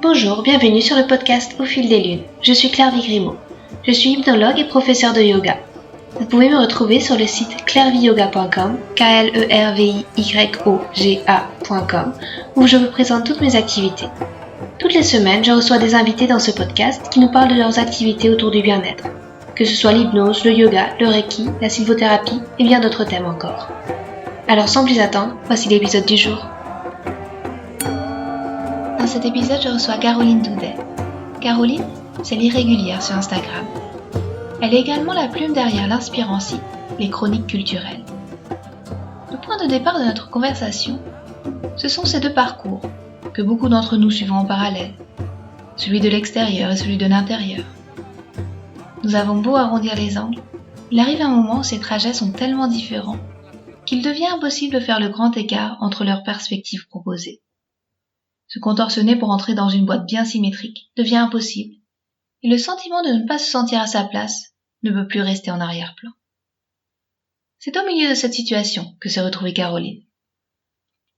Bonjour, bienvenue sur le podcast Au fil des lunes. Je suis Claire Vigrimaud. Je suis hypnologue et professeure de yoga. Vous pouvez me retrouver sur le site clairviyoga.com, KLERVIYOGA.com, où je vous présente toutes mes activités. Toutes les semaines, je reçois des invités dans ce podcast qui nous parlent de leurs activités autour du bien-être, que ce soit l'hypnose, le yoga, le reiki, la sylvothérapie et bien d'autres thèmes encore. Alors sans plus attendre, voici l'épisode du jour. Dans cet épisode, je reçois Caroline Doudet. Caroline, c'est l'irrégulière sur Instagram. Elle est également la plume derrière l'inspirant site Les Chroniques culturelles. Le point de départ de notre conversation, ce sont ces deux parcours que beaucoup d'entre nous suivons en parallèle, celui de l'extérieur et celui de l'intérieur. Nous avons beau arrondir les angles, il arrive un moment où ces trajets sont tellement différents qu'il devient impossible de faire le grand écart entre leurs perspectives proposées. Se contorsionner pour entrer dans une boîte bien symétrique devient impossible, et le sentiment de ne pas se sentir à sa place ne peut plus rester en arrière-plan. C'est au milieu de cette situation que s'est retrouvée Caroline.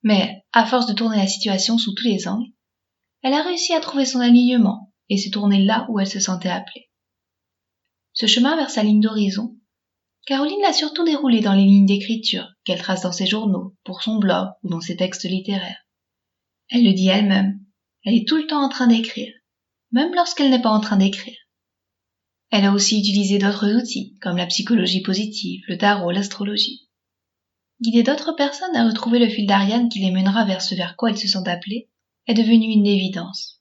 Mais, à force de tourner la situation sous tous les angles, elle a réussi à trouver son alignement et s'est tournée là où elle se sentait appelée. Ce chemin vers sa ligne d'horizon, Caroline l'a surtout déroulé dans les lignes d'écriture qu'elle trace dans ses journaux, pour son blog ou dans ses textes littéraires. Elle le dit elle-même, elle est tout le temps en train d'écrire, même lorsqu'elle n'est pas en train d'écrire. Elle a aussi utilisé d'autres outils, comme la psychologie positive, le tarot, l'astrologie. Guider d'autres personnes à retrouver le fil d'Ariane qui les mènera vers ce vers quoi elles se sont appelées est devenu une évidence.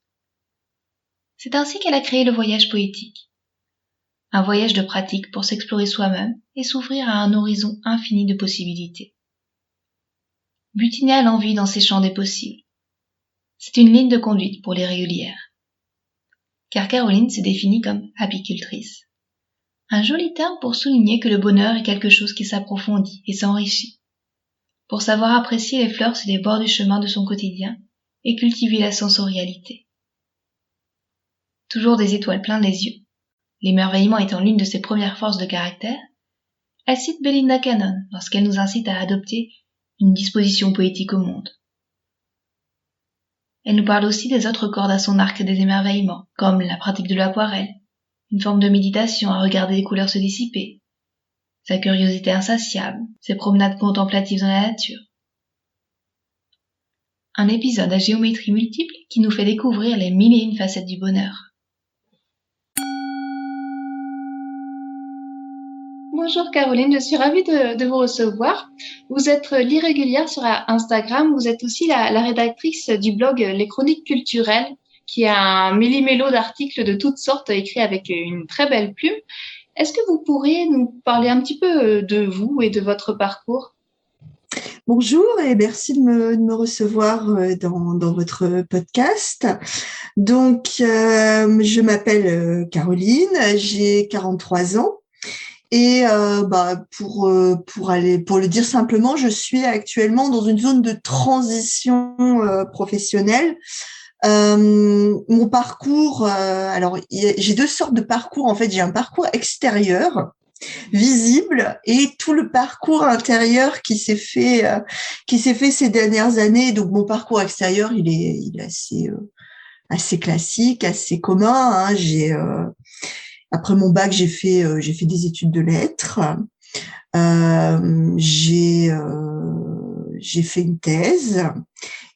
C'est ainsi qu'elle a créé le voyage poétique. Un voyage de pratique pour s'explorer soi-même et s'ouvrir à un horizon infini de possibilités. Butiner à l'envie dans ces champs des possibles. C'est une ligne de conduite pour les régulières. Car Caroline se définit comme apicultrice. Un joli terme pour souligner que le bonheur est quelque chose qui s'approfondit et s'enrichit. Pour savoir apprécier les fleurs sur les bords du chemin de son quotidien et cultiver la sensorialité. Toujours des étoiles plein les yeux, l'émerveillement étant l'une de ses premières forces de caractère, elle cite Belinda Cannon lorsqu'elle nous incite à adopter une disposition poétique au monde. Elle nous parle aussi des autres cordes à son arc des émerveillements, comme la pratique de l'aquarelle, une forme de méditation à regarder les couleurs se dissiper, sa curiosité insatiable, ses promenades contemplatives dans la nature. Un épisode à géométrie multiple qui nous fait découvrir les 1001 facettes du bonheur. Bonjour Caroline, je suis ravie de vous recevoir. Vous êtes l'irrégulière sur Instagram, vous êtes aussi la rédactrice du blog Les Chroniques culturelles, qui a un méli-mélo d'articles de toutes sortes écrits avec une très belle plume. Est-ce que vous pourriez nous parler un petit peu de vous et de votre parcours ? Bonjour et merci de me recevoir dans votre podcast. Donc, je m'appelle Caroline, j'ai 43 ans. Et pour le dire simplement, je suis actuellement dans une zone de transition professionnelle. Mon parcours, j'ai deux sortes de parcours. En fait, j'ai un parcours extérieur, visible, et tout le parcours intérieur qui s'est fait ces dernières années. Donc, mon parcours extérieur, il est assez classique, assez commun. Hein. Après mon bac, j'ai fait des études de lettres. J'ai fait une thèse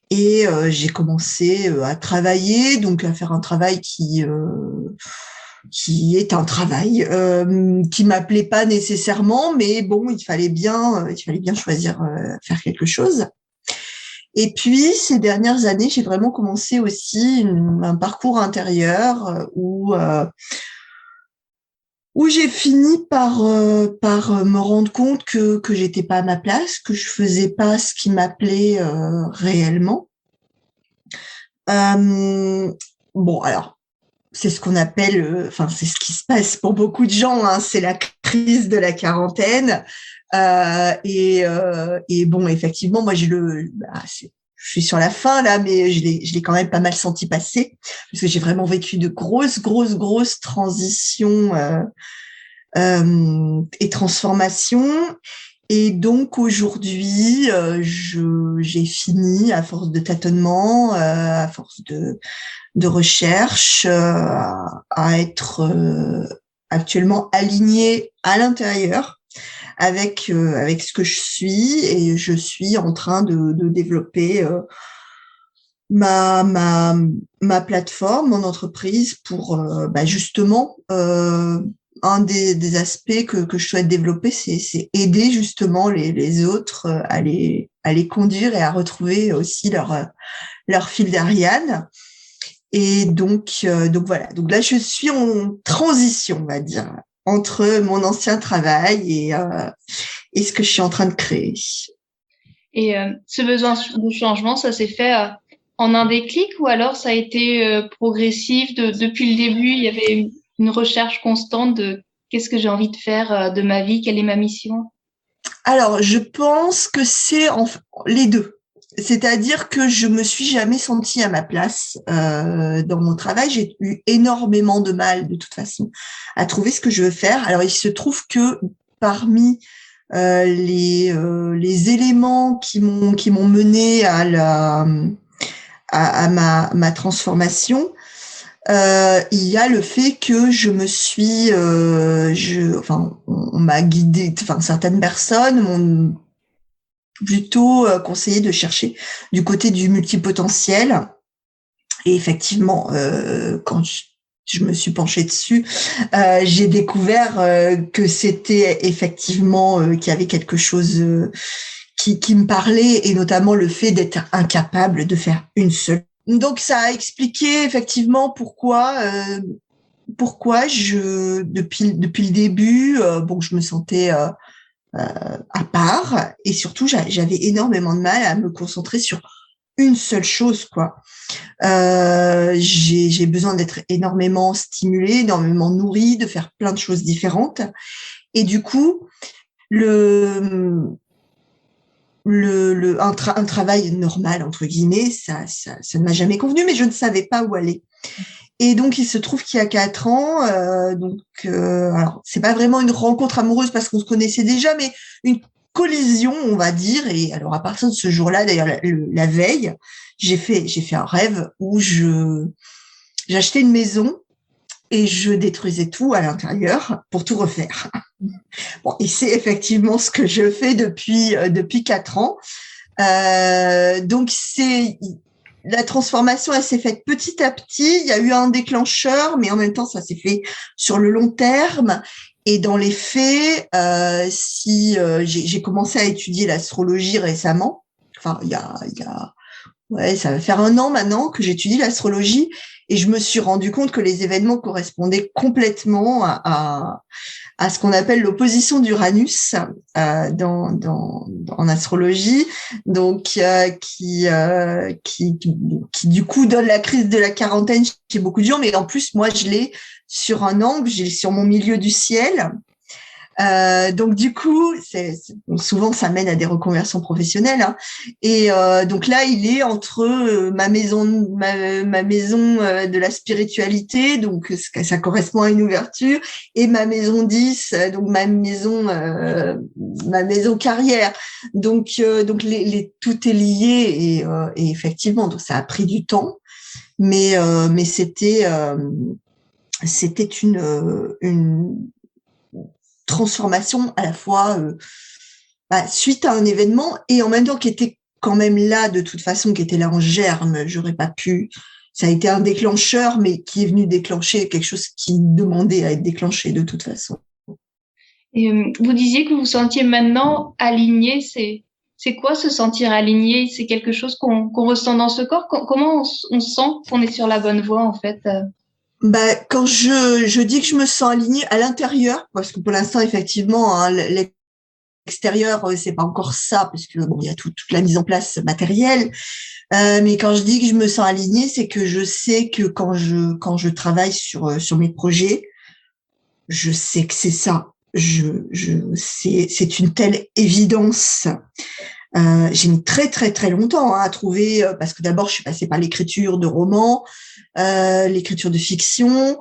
et j'ai commencé à travailler, donc à faire un travail qui est un travail qui m'appelait pas nécessairement, mais bon, il fallait bien choisir faire quelque chose. Et puis ces dernières années, j'ai vraiment commencé aussi un parcours intérieur où j'ai fini par me rendre compte que j'étais pas à ma place, que je faisais pas ce qui m'appelait réellement. Bon, alors c'est ce qu'on appelle, c'est ce qui se passe pour beaucoup de gens, hein, c'est la crise de la quarantaine. Et bon, effectivement, moi je suis sur la fin là, mais je l'ai quand même pas mal senti passer parce que j'ai vraiment vécu de grosses transitions et transformations. Et donc aujourd'hui, j'ai fini à force de tâtonnements, à force de recherche, à être actuellement alignée à l'intérieur avec ce que je suis, et je suis en train de développer ma ma ma plateforme, mon entreprise pour justement un des aspects que je souhaite développer, c'est aider justement les autres à les conduire et à retrouver aussi leur fil d'Ariane. Et donc voilà. Donc là, je suis en transition, on va dire, entre mon ancien travail et ce que je suis en train de créer. Et ce besoin de changement, ça s'est fait en un déclic ou alors ça a été progressif depuis le début, il y avait une recherche constante de qu'est-ce que j'ai envie de faire de ma vie, quelle est ma mission? Alors, je pense que c'est les deux. C'est-à-dire que je me suis jamais sentie à ma place dans mon travail. J'ai eu énormément de mal, de toute façon, à trouver ce que je veux faire. Alors, il se trouve que parmi les éléments qui m'ont mené à ma transformation, il y a le fait que je me suis, enfin, on m'a guidé, enfin, certaines personnes m'ont plutôt conseillé de chercher du côté du multipotentiel. Et effectivement, quand je me suis penchée dessus, j'ai découvert que c'était effectivement qu'il y avait quelque chose qui me parlait, et notamment le fait d'être incapable de faire une seule. Donc ça a expliqué effectivement pourquoi depuis le début, bon, je me sentais à part, et surtout j'avais énormément de mal à me concentrer sur une seule chose, quoi. J'ai besoin d'être énormément stimulée, énormément nourrie, de faire plein de choses différentes, et du coup le un travail normal entre guillemets, ça ne m'a jamais convenu, mais je ne savais pas où aller. Et donc, il se trouve qu'il y a 4 ans, alors c'est pas vraiment une rencontre amoureuse parce qu'on se connaissait déjà, mais une collision, on va dire. Et alors, à partir de ce jour-là, d'ailleurs, la veille, j'ai fait un rêve où j'achetais une maison et je détruisais tout à l'intérieur pour tout refaire. Bon, et c'est effectivement ce que je fais depuis 4 ans. Donc, la transformation, elle s'est faite petit à petit. Il y a eu un déclencheur, mais en même temps, ça s'est fait sur le long terme. Et dans les faits, si j'ai commencé à étudier l'astrologie récemment, enfin ouais, ça va faire 1 an maintenant que j'étudie l'astrologie, et je me suis rendu compte que les événements correspondaient complètement à ce qu'on appelle l'opposition d'Uranus en astrologie, donc qui du coup donne la crise de la quarantaine chez beaucoup de gens, mais en plus moi je l'ai sur un angle, j'ai sur mon milieu du ciel. Donc du coup, souvent ça mène à des reconversions professionnelles, hein. Et donc là, il est entre ma maison de la spiritualité, donc ça correspond à une ouverture, et ma maison 10, donc ma maison carrière. Donc tout est lié, et effectivement, donc ça a pris du temps, mais c'était une transformation à la fois suite à un événement, et en même temps qui était quand même là de toute façon, qui était là en germe. J'aurais pas pu. Ça a été un déclencheur, mais qui est venu déclencher quelque chose qui demandait à être déclenché de toute façon. Et vous disiez que vous vous sentiez maintenant aligné. C'est quoi se sentir aligné? C'est quelque chose qu'on ressent dans ce corps? Comment on sent qu'on est sur la bonne voie en fait? Quand je dis que je me sens alignée à l'intérieur, parce que pour l'instant effectivement, hein, l'extérieur c'est pas encore ça, parce que bon, il y a toute la mise en place matérielle. Mais quand je dis que je me sens alignée, c'est que je sais que quand je travaille sur mes projets, je sais que c'est ça. C'est une telle évidence. J'ai mis très très très longtemps, hein, à trouver, parce que d'abord je suis passée par l'écriture de romans, l'écriture de fiction,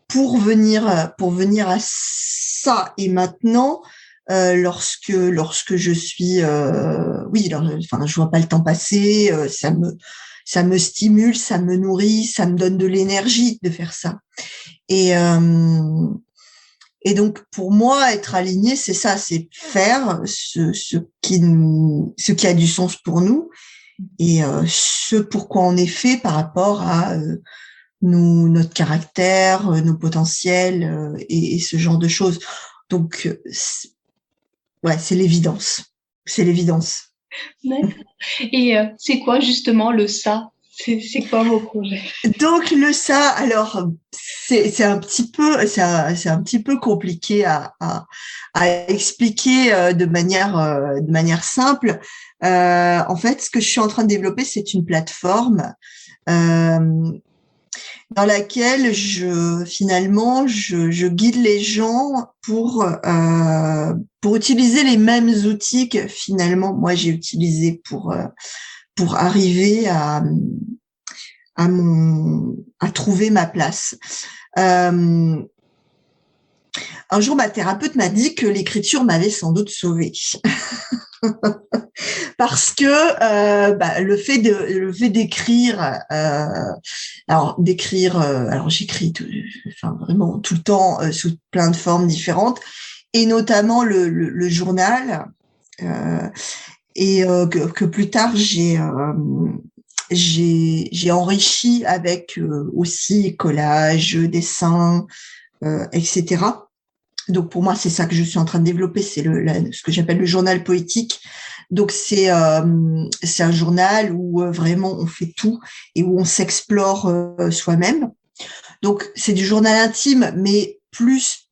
pour venir à ça. Et maintenant, lorsque je suis enfin je vois pas le temps passer, ça me stimule, ça me nourrit, ça me donne de l'énergie de faire ça. Et et donc pour moi être aligné, c'est ça, c'est faire ce qui a du sens pour nous et ce pourquoi on est fait par rapport à notre caractère, nos potentiels et ce genre de choses. Donc ouais, c'est l'évidence. C'est l'évidence. D'accord. Et c'est quoi justement le ça? C'est quoi vos projets? Donc le ça, alors c'est un petit peu c'est un petit peu compliqué à expliquer de manière simple. En fait, ce que je suis en train de développer, c'est une plateforme euh, dans laquelle je guide les gens pour utiliser les mêmes outils que finalement moi j'ai utilisé pour arriver à trouver ma place. Un jour, ma thérapeute m'a dit que l'écriture m'avait sans doute sauvée. Parce que le fait d'écrire, alors j'écris enfin vraiment tout le temps sous plein de formes différentes, et notamment le journal, et que plus tard j'ai enrichi avec aussi collage, dessin, etc. Donc pour moi, c'est ça que je suis en train de développer, c'est ce que j'appelle le journal poétique. Donc c'est un journal où vraiment on fait tout et où on s'explore soi-même. Donc c'est du journal intime, mais plus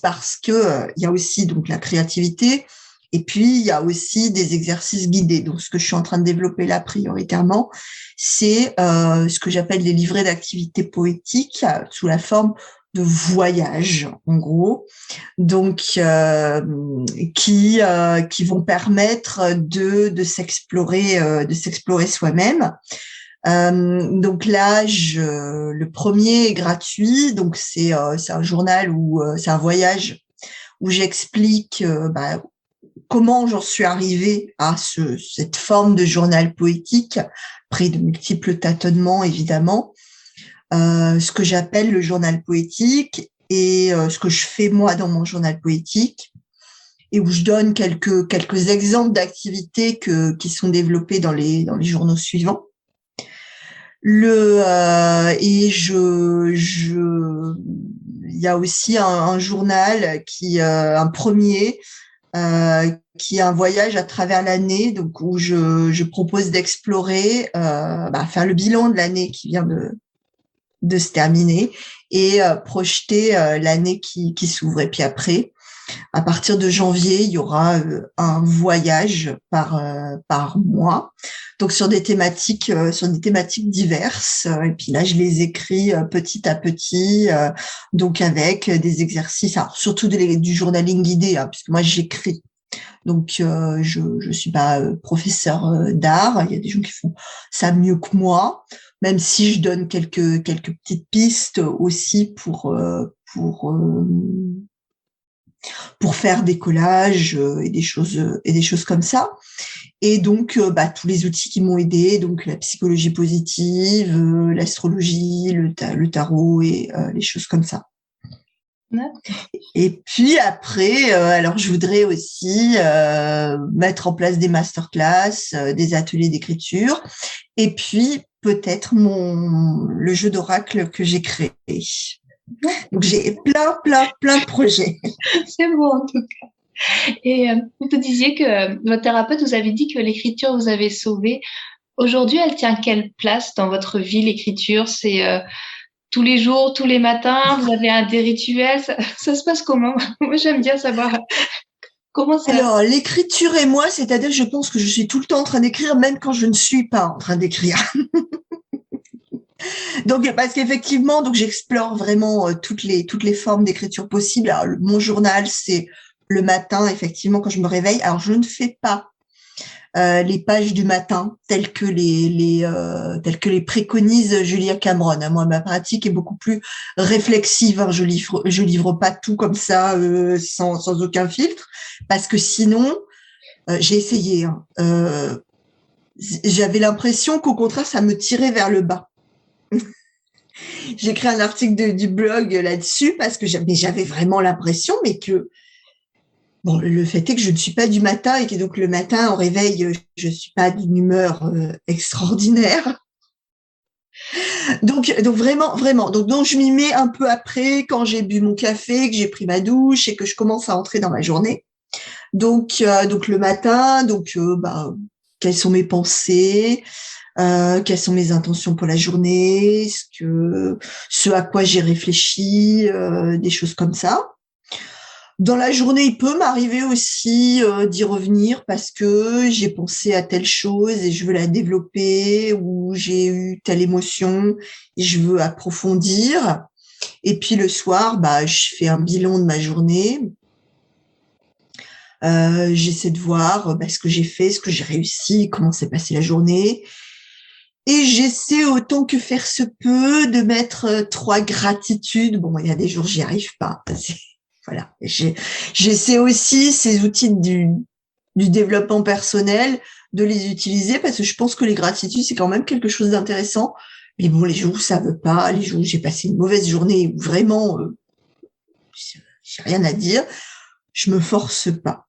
parce que il y a aussi donc la créativité et puis il y a aussi des exercices guidés. Donc ce que je suis en train de développer là prioritairement, c'est ce que j'appelle les livrets d'activités poétiques sous la forme de voyage, en gros, donc qui vont permettre de s'explorer soi-même. Donc là, le premier est gratuit, donc c'est un journal où c'est un voyage où j'explique comment j'en suis arrivée à cette forme de journal poétique, après de multiples tâtonnements évidemment. Ce que j'appelle le journal poétique et ce que je fais moi dans mon journal poétique et où je donne quelques exemples d'activités qui sont développées dans les journaux suivants. Il y a aussi un journal un premier qui est un voyage à travers l'année, donc où je propose d'explorer, faire le bilan de l'année qui vient de se terminer et projeter l'année qui s'ouvre. Et puis après, à partir de janvier, il y aura un voyage par mois, donc sur des thématiques diverses. Et puis là, je les écris petit à petit, donc avec des exercices, alors surtout du journaling guidé, hein, puisque moi j'écris. Donc je suis pas professeur d'art. Il y a des gens qui font ça mieux que moi, même si je donne quelques petites pistes aussi pour faire des collages et des choses comme ça. Et donc tous les outils qui m'ont aidé, donc la psychologie positive, l'astrologie, le tarot et les choses comme ça. Et puis après, alors je voudrais aussi mettre en place des masterclass, des ateliers d'écriture, et puis peut-être le jeu d'oracle que j'ai créé. Donc j'ai plein de projets. C'est beau en tout cas. Et vous disiez que votre thérapeute vous avait dit que l'écriture vous avait sauvé. Aujourd'hui, elle tient quelle place dans votre vie, l'écriture? C'est tous les jours, tous les matins, vous avez des rituels, ça se passe comment? Moi, j'aime bien savoir comment ça. Alors, l'écriture et moi, c'est-à-dire, je pense que je suis tout le temps en train d'écrire, même quand je ne suis pas en train d'écrire. Donc, parce qu'effectivement, donc j'explore vraiment toutes les formes d'écriture possibles. Alors, mon journal, c'est le matin, effectivement, quand je me réveille. Alors, je ne fais pas les pages du matin telles que les préconise Julia Cameron. Moi, ma pratique est beaucoup plus réflexive. Je livre pas tout comme ça sans aucun filtre, parce que sinon, j'ai essayé. J'avais l'impression qu'au contraire, ça me tirait vers le bas. J'ai écrit un article du blog là-dessus parce que j'avais vraiment l'impression, mais que bon, le fait est que je ne suis pas du matin et que donc le matin au réveil, je suis pas d'une humeur extraordinaire. Donc vraiment. Donc je m'y mets un peu après, quand j'ai bu mon café, que j'ai pris ma douche et que je commence à entrer dans ma journée. Donc le matin, quelles sont mes pensées, quelles sont mes intentions pour la journée, ce à quoi j'ai réfléchi, des choses comme ça. Dans la journée, il peut m'arriver aussi d'y revenir parce que j'ai pensé à telle chose et je veux la développer, ou j'ai eu telle émotion et je veux approfondir. Et puis le soir, je fais un bilan de ma journée. J'essaie de voir ce que j'ai fait, ce que j'ai réussi, comment s'est passée la journée. Et j'essaie autant que faire se peut de mettre 3 gratitudes. Bon, il y a des jours, j'y arrive pas. Voilà. J'essaie aussi ces outils du développement personnel de les utiliser, parce que je pense que les gratitudes, c'est quand même quelque chose d'intéressant. Mais bon, les jours où ça veut pas, les jours où j'ai passé une mauvaise journée, où vraiment, j'ai rien à dire, je me force pas.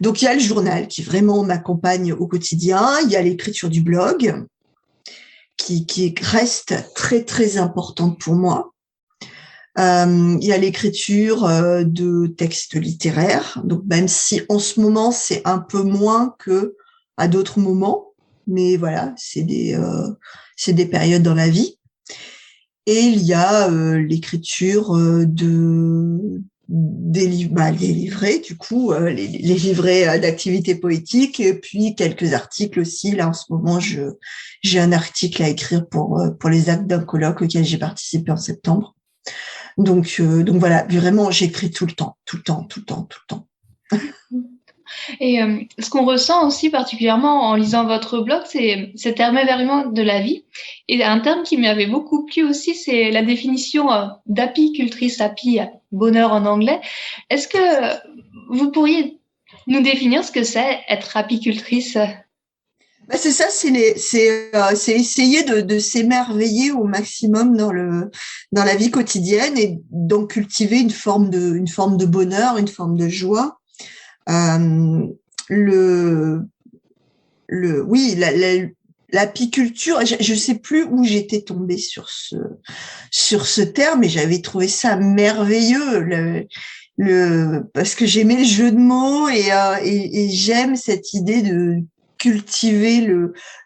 Donc, il y a le journal qui vraiment m'accompagne au quotidien. Il y a l'écriture du blog qui reste très, très importante pour moi. Il y a l'écriture de textes littéraires. Donc, même si en ce moment, c'est un peu moins que à d'autres moments, mais voilà, c'est des périodes dans la vie. Et il y a l'écriture des livrets, du coup, les livrets d'activités poétiques, et puis quelques articles aussi. Là, en ce moment, j'ai un article à écrire pour les actes d'un colloque auquel j'ai participé en septembre. Donc voilà, vraiment, j'écris tout le temps. Et ce qu'on ressent aussi particulièrement en lisant votre blog, c'est cet émerveillement de la vie. Et un terme qui m'avait beaucoup plu aussi, c'est la définition d'apicultrice, happy, bonheur en anglais. Est-ce que vous pourriez nous définir ce que c'est être apicultrice? C'est ça, c'est essayer de s'émerveiller au maximum dans la vie quotidienne, et donc cultiver une forme de bonheur, une forme de joie. Oui, l'apiculture, je sais plus où j'étais tombée sur ce terme, et j'avais trouvé ça merveilleux, parce que j'aimais le jeu de mots, et j'aime cette idée de cultiver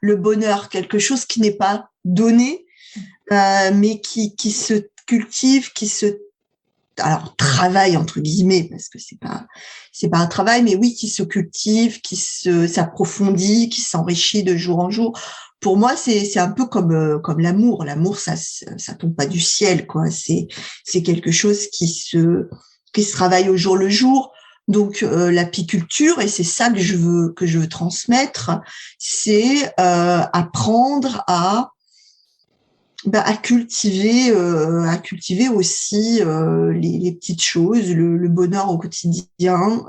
le bonheur, quelque chose qui n'est pas donné, mais qui se cultive, alors travail entre guillemets, parce que c'est pas un travail, mais oui, qui se cultive, qui s'approfondit, qui s'enrichit de jour en jour. Pour moi, c'est un peu comme l'amour. L'amour, ça tombe pas du ciel, quoi. C'est quelque chose qui se travaille au jour le jour. Donc l'apiculture, et c'est ça que je veux transmettre, c'est apprendre à cultiver aussi les petites choses, le bonheur au quotidien,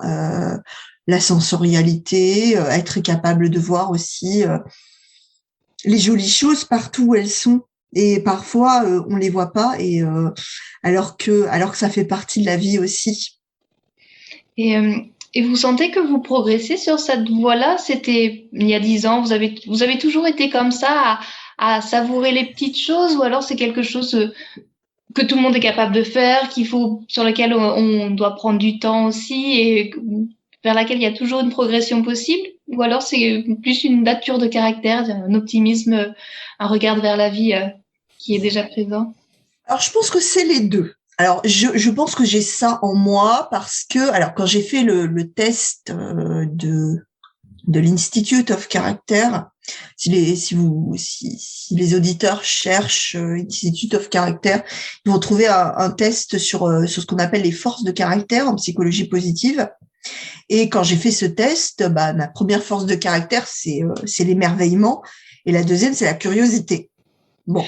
la sensorialité, être capable de voir aussi les jolies choses partout où elles sont. Et parfois on les voit pas, et alors que ça fait partie de la vie aussi. Et vous sentez que vous progressez sur cette voie-là? C'était il y a 10 ans, vous avez toujours été comme ça à savourer les petites choses, ou alors c'est quelque chose que tout le monde est capable de faire, sur lequel on doit prendre du temps aussi, et vers laquelle il y a toujours une progression possible? Ou alors c'est plus une nature de caractère, un optimisme, un regard vers la vie qui est déjà présent? Alors, je pense que c'est les deux. Alors, je pense que j'ai ça en moi parce que, alors, quand j'ai fait le test de l'Institute of Character, si les auditeurs cherchent Institute of Character, ils vont trouver un test sur ce qu'on appelle les forces de caractère en psychologie positive. Et quand j'ai fait ce test, ma première force de caractère, c'est l'émerveillement. Et la deuxième, c'est la curiosité. Bon.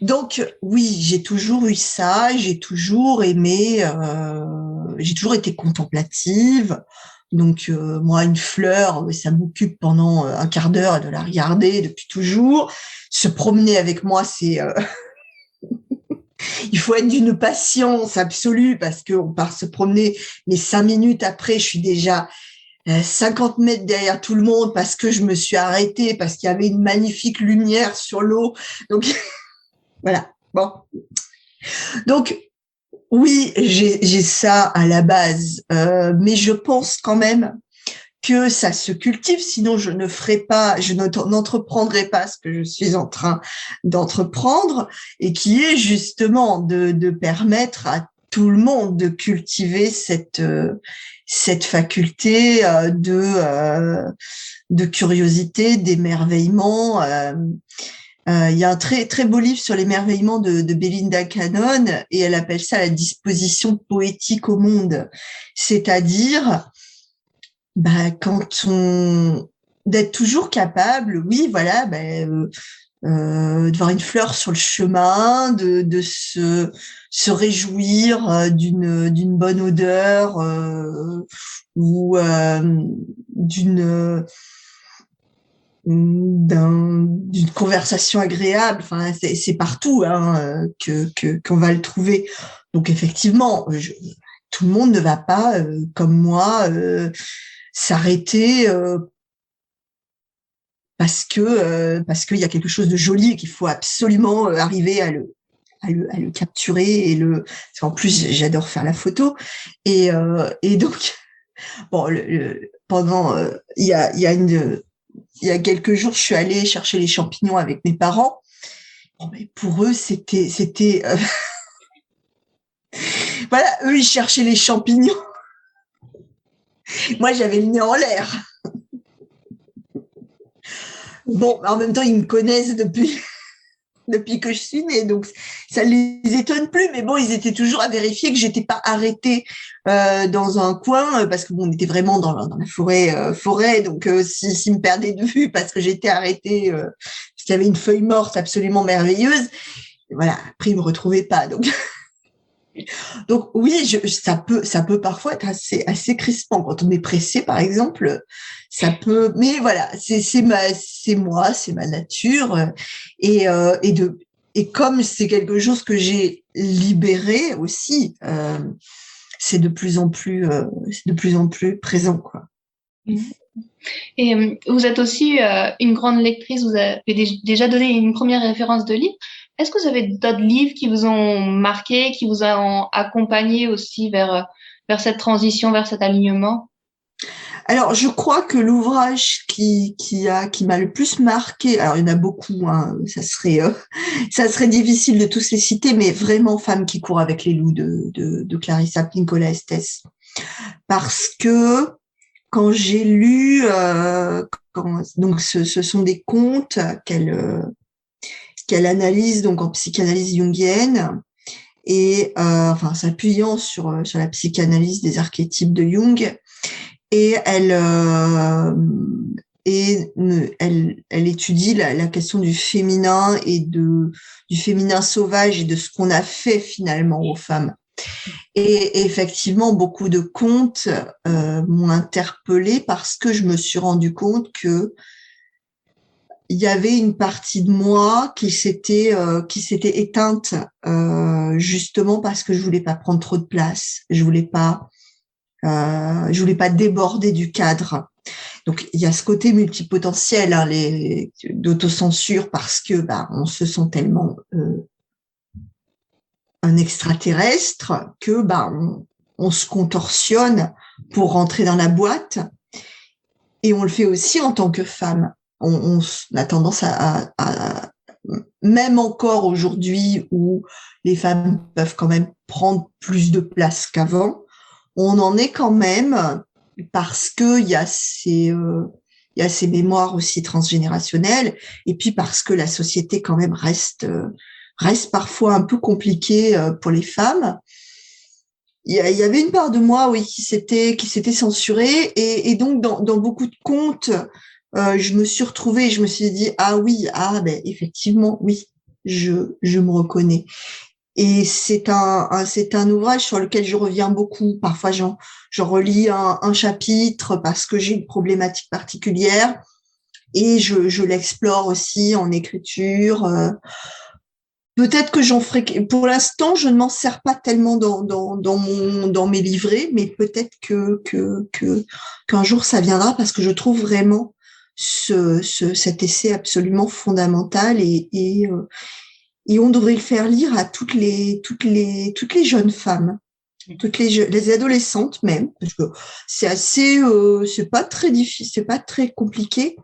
Donc, oui, j'ai toujours eu ça. J'ai toujours aimé, j'ai toujours été contemplative. Donc, moi, une fleur, ça m'occupe pendant un quart d'heure de la regarder depuis toujours. Se promener avec moi, c'est... il faut être d'une patience absolue parce qu'on part se promener, mais 5 minutes après, je suis déjà 50 mètres derrière tout le monde parce que je me suis arrêtée, parce qu'il y avait une magnifique lumière sur l'eau. Donc, voilà. Bon. Donc, oui, j'ai ça à la base, mais je pense quand même que ça se cultive, sinon je ne ferai pas, je n'entreprendrai pas ce que je suis en train d'entreprendre, et qui est justement de permettre à tout le monde de cultiver cette faculté de curiosité, d'émerveillement. Il y a un très très beau livre sur l'émerveillement de Belinda Cannon, et elle appelle ça la disposition poétique au monde, c'est-à-dire quand on d'être toujours capable, oui, voilà, de voir une fleur sur le chemin, de se réjouir d'une bonne odeur, ou d'une conversation agréable. Enfin, c'est partout hein, qu'on va le trouver. Donc effectivement, tout le monde ne va pas, comme moi, s'arrêter parce qu'il y a quelque chose de joli et qu'il faut absolument arriver à le capturer parce qu'en plus j'adore faire la photo et donc bon pendant il y a quelques jours je suis allée chercher les champignons avec mes parents. Bon, mais pour eux c'était voilà, eux ils cherchaient les champignons. Moi j'avais le nez en l'air. Bon, en même temps, ils me connaissent depuis que je suis née, donc ça les étonne plus. Mais bon, ils étaient toujours à vérifier que j'étais pas arrêtée dans un coin, parce que bon, on était vraiment dans la forêt. Donc, s'ils me perdaient de vue parce que j'étais arrêtée, parce qu'il y avait une feuille morte absolument merveilleuse, voilà. Après, ils me retrouvaient pas. Donc oui, ça peut parfois être assez crispant quand on est pressé, par exemple. Ça peut, mais voilà, c'est moi, c'est ma nature, et et comme c'est quelque chose que j'ai libéré aussi, c'est de plus en plus présent, quoi. Et vous êtes aussi une grande lectrice, vous avez déjà donné une première référence de livre. Est-ce que vous avez d'autres livres qui vous ont marqué, qui vous ont accompagné aussi vers cette transition, vers cet alignement? Alors, je crois que l'ouvrage qui m'a le plus marqué, alors il y en a beaucoup, hein, ça serait difficile de tous les citer, mais vraiment Femme qui court avec les loups de Clarissa Pinkola Estés, parce que quand j'ai lu, donc ce sont des contes qu'elle analyse donc en psychanalyse jungienne, et enfin s'appuyant sur la psychanalyse des archétypes de Jung, et elle étudie la question du féminin et du féminin sauvage et de ce qu'on a fait finalement aux femmes. Et effectivement, beaucoup de contes m'ont interpellée parce que je me suis rendu compte que il y avait une partie de moi qui s'était éteinte, justement parce que je voulais pas prendre trop de place, je voulais pas déborder du cadre. Donc il y a ce côté multipotentiel, hein, d'autocensure, parce que on se sent tellement un extraterrestre que on se contorsionne pour rentrer dans la boîte, et on le fait aussi en tant que femme. On a tendance à même encore aujourd'hui où les femmes peuvent quand même prendre plus de place qu'avant, on en est quand même, parce que il y a ces mémoires aussi transgénérationnelles, et puis parce que la société quand même reste parfois un peu compliquée pour les femmes. il y avait une part de moi, oui, qui s'était censurée, et donc dans beaucoup de contes, je me suis retrouvée, et je me suis dit, ah oui, ah ben effectivement, oui, je me reconnais. Et c'est un ouvrage sur lequel je reviens beaucoup. Parfois, j'en relis un chapitre parce que j'ai une problématique particulière, et je l'explore aussi en écriture. Peut-être que j'en ferai. Pour l'instant, je ne m'en sers pas tellement dans mes livrets, mais peut-être qu'un jour ça viendra, parce que je trouve vraiment cet essai absolument fondamental, et on devrait le faire lire à toutes les jeunes femmes, les adolescentes même, parce que c'est assez, c'est pas très difficile, c'est pas très compliqué,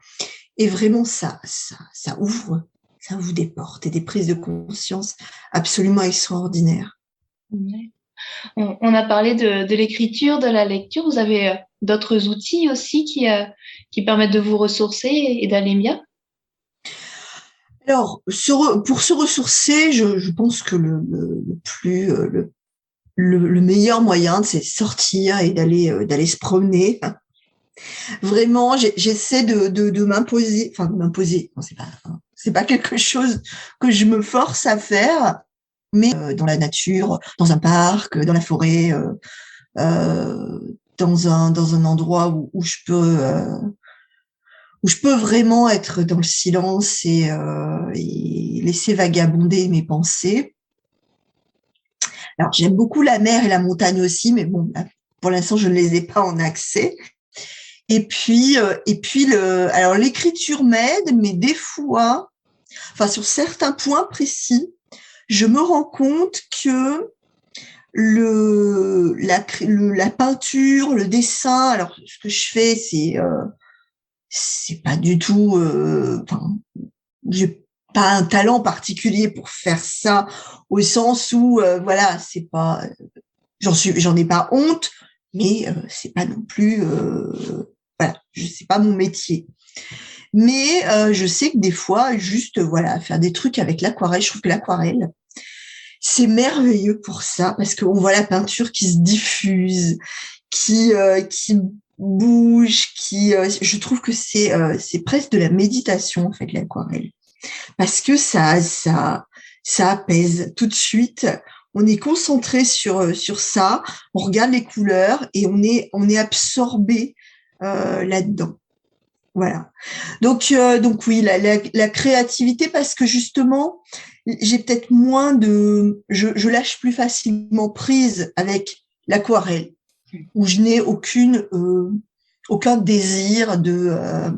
et vraiment ça ouvre des portes et des prises de conscience absolument extraordinaires. Ouais. On a parlé de l'écriture, de la lecture. Vous avez d'autres outils aussi qui permettent de vous ressourcer et d'aller bien? Alors, pour se ressourcer, je pense que le meilleur moyen, c'est sortir et d'aller se promener. Vraiment, j'essaie de m'imposer, enfin de m'imposer. Non, c'est pas quelque chose que je me force à faire, mais dans la nature, dans un parc, dans la forêt, euh, dans un endroit où je peux vraiment être dans le silence, et laisser vagabonder mes pensées. Alors, j'aime beaucoup la mer et la montagne aussi, mais bon, là, pour l'instant, je ne les ai pas en accès. Alors l'écriture m'aide, mais des fois, enfin sur certains points précis, je me rends compte que la peinture, le dessin, alors ce que je fais, c'est pas du tout, enfin, j'ai pas un talent particulier pour faire ça, au sens où, voilà, c'est pas, j'en ai pas honte, mais c'est pas non plus, voilà, c'est pas mon métier. Mais je sais que des fois, juste voilà, faire des trucs avec l'aquarelle, je trouve que l'aquarelle, c'est merveilleux pour ça, parce qu'on voit la peinture qui se diffuse, qui bouge, je trouve que c'est presque de la méditation en fait, l'aquarelle, parce que ça apaise tout de suite. On est concentré sur ça, on regarde les couleurs, et on est absorbé là-dedans. Voilà. Donc oui, la créativité, parce que justement, j'ai peut-être je lâche plus facilement prise avec l'aquarelle, où je n'ai aucun désir de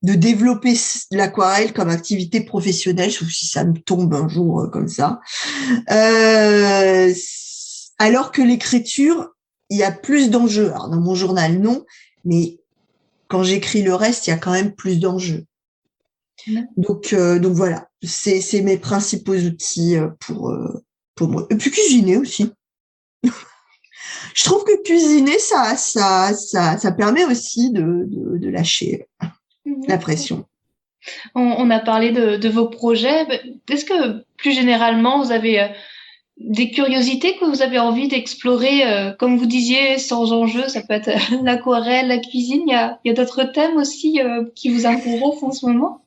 développer l'aquarelle comme activité professionnelle, sauf si ça me tombe un jour comme ça. Euh, alors que l'écriture, il y a plus d'enjeux. Alors dans mon journal, non, mais quand j'écris le reste, il y a quand même plus d'enjeux. Donc voilà, c'est mes principaux outils pour moi. Et puis cuisiner aussi. Je trouve que cuisiner, ça permet aussi de lâcher la pression. On a parlé de vos projets. Est-ce que plus généralement, vous avez des curiosités que vous avez envie d'explorer, comme vous disiez, sans enjeu? Ça peut être l'aquarelle, la cuisine. Il y a d'autres thèmes aussi qui vous intéressent en ce moment?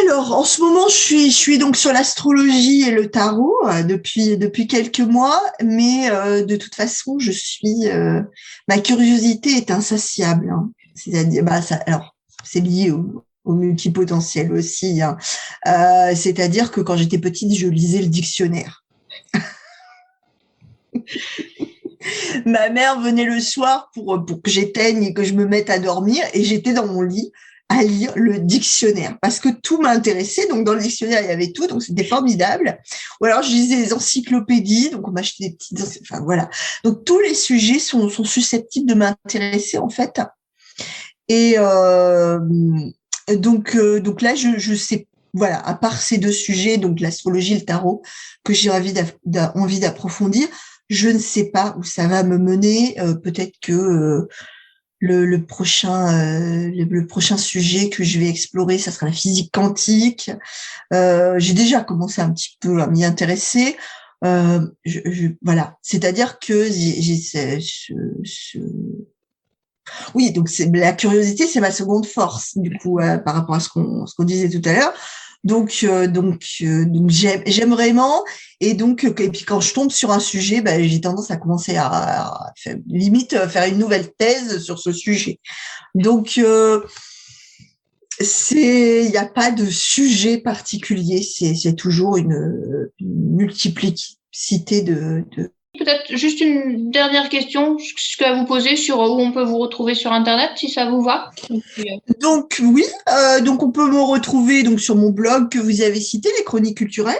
Alors, en ce moment, je suis donc sur l'astrologie et le tarot depuis quelques mois, mais de toute façon, ma curiosité est insatiable, hein. C'est-à-dire, alors, c'est lié au multipotentiel aussi, hein. C'est-à-dire que quand j'étais petite, je lisais le dictionnaire. Ma mère venait le soir pour que j'éteigne et que je me mette à dormir, et j'étais dans mon lit à lire le dictionnaire, parce que tout m'intéressait. Donc dans le dictionnaire, il y avait tout, donc c'était formidable. Ou alors je lisais les encyclopédies, donc on m'achetait des petites, enfin voilà. Donc tous les sujets sont susceptibles de m'intéresser en fait. Et donc là, je sais, voilà, à part ces deux sujets, donc l'astrologie et le tarot, que j'ai envie d'approfondir, je ne sais pas où ça va me mener. Peut-être que le prochain sujet que je vais explorer, ça sera la physique quantique. J'ai déjà commencé un petit peu à m'y intéresser. Voilà, c'est-à-dire que oui, donc la curiosité, c'est ma seconde force, du coup, par rapport à ce qu'on disait tout à l'heure. Donc j'aime vraiment, et puis quand je tombe sur un sujet, j'ai tendance à commencer à limite faire une nouvelle thèse sur ce sujet. Donc il n'y a pas de sujet particulier, c'est toujours une multiplicité de. Peut-être juste une dernière question que à vous poser sur où on peut vous retrouver sur Internet, si ça vous va. Donc oui, donc on peut me retrouver donc sur mon blog que vous avez cité, les Chroniques culturelles.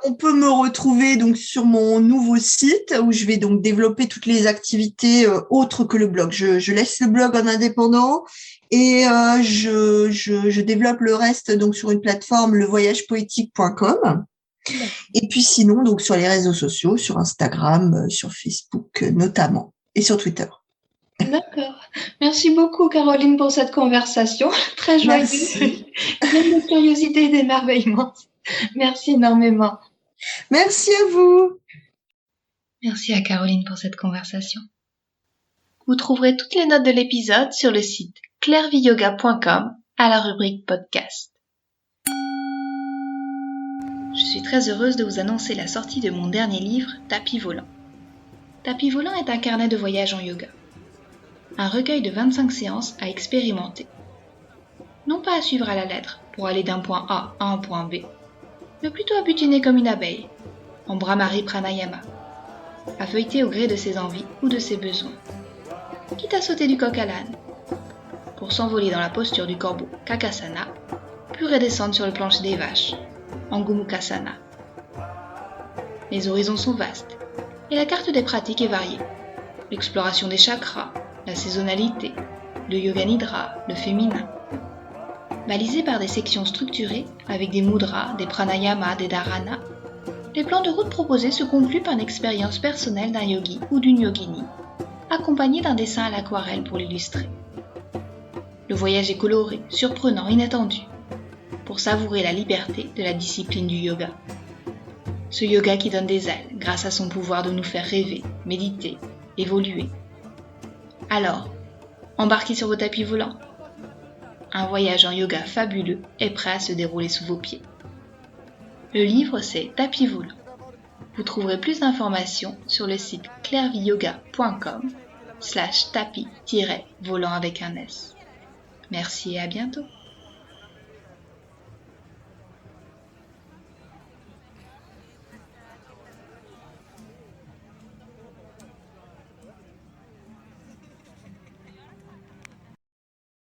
On peut me retrouver donc sur mon nouveau site où je vais donc développer toutes les activités autres que le blog. Je laisse le blog en indépendant et je développe le reste donc sur une plateforme levoyagepoétique.com. Et puis sinon donc sur les réseaux sociaux, sur Instagram, sur Facebook notamment et sur Twitter. D'accord. Merci beaucoup, Caroline, pour cette conversation. Très joyeuse. Pleine de curiosité et d'émerveillement. Merci énormément. Merci à vous. Merci à Caroline pour cette conversation. Vous trouverez toutes les notes de l'épisode sur le site clairviyoga.com à la rubrique podcast. Je suis très heureuse de vous annoncer la sortie de mon dernier livre, Tapis volant. Tapis volant est un carnet de voyage en yoga. Un recueil de 25 séances à expérimenter. Non pas à suivre à la lettre pour aller d'un point A à un point B, mais plutôt à butiner comme une abeille, en Brahmari Pranayama, à feuilleter au gré de ses envies ou de ses besoins, quitte à sauter du coq à l'âne, pour s'envoler dans la posture du corbeau Kakasana, puis redescendre sur le plancher des vaches, en Gomukasana. Les horizons sont vastes, et la carte des pratiques est variée. L'exploration des chakras, la saisonnalité, le yoga nidra, le féminin. Balisés par des sections structurées avec des mudras, des pranayamas, des dharanas, les plans de route proposés se concluent par une expérience personnelle d'un yogi ou d'une yogini, accompagné d'un dessin à l'aquarelle pour l'illustrer. Le voyage est coloré, surprenant, inattendu, pour savourer la liberté de la discipline du yoga. Ce yoga qui donne des ailes grâce à son pouvoir de nous faire rêver, méditer, évoluer. Alors, embarquez sur vos tapis volants. Un voyage en yoga fabuleux est prêt à se dérouler sous vos pieds. Le livre, c'est Tapis volant. Vous trouverez plus d'informations sur le site clairviyoga.com/tapis-volant avec un S. Merci et à bientôt.